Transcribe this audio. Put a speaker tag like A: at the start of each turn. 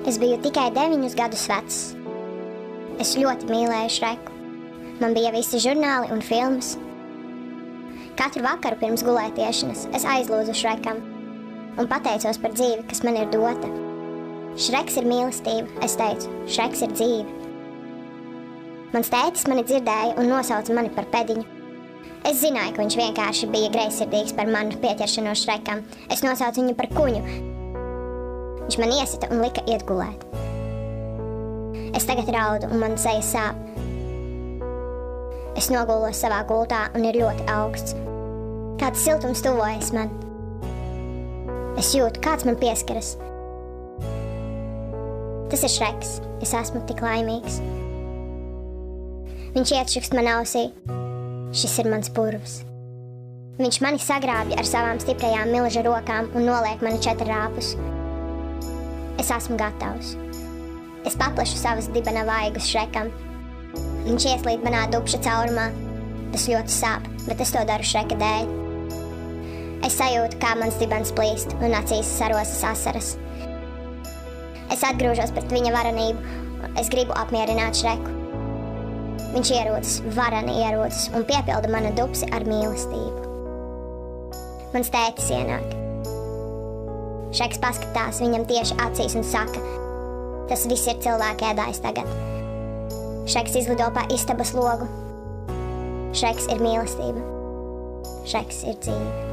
A: Es biju tikai 9 gadus vecs. Es ļoti mīlēju Šreku. Man bija visi žurnāli un filmas. Katru vakaru pirms gulētiešanas es aizlūdzu Šrekam un pateicos par dzīvi, kas man ir dota. Šreks ir mīlestība, es teicu, Šreks ir dzīve. Mans tētis mani dzirdēja un nosauca mani par pediņu. Es zināju, ka viņš vienkārši bija greizsirdīgs par manu pieķeršanos Šrekam. Es nosaucu viņu par kuņu. Viņš man iesita un lika iet gulēt. Es tagad raudu un man seja sāp. Es nogulos savā gultā un ir ļoti augsts. Kāds siltums tuvojas man. Es jūtu, kāds man pieskaras. Tas ir Šreks. Es esmu tik laimīgs. Viņš ietšukst man ausī. Šis ir mans purvs. Viņš mani sagrābja ar savām stiprajām milža rokām un noliek mani 4 rāpus. Es esmu gatavs. Es paplašu savas dibena vaigus Šrekam. Viņš ieslīd manā dubša caurumā. Tas ļoti sāp, bet es to daru Šreka dēļ. Es sajūtu, kā mans dibens plīst un acīs sarosas asaras. Es atgrūžos pret viņa varenību. Es gribu apmierināt Šreku. Viņš ierodas, varani ierodas un piepilda manu dubsi ar mīlestību. Mans tētis ienāk. Šreks paskatās viņam tieši acīs un saka, tas viss ir cilvēka ēdājs tagad. Šreks izlido pa istabas logu. Šreks ir mīlestība. Šreks ir dzīve.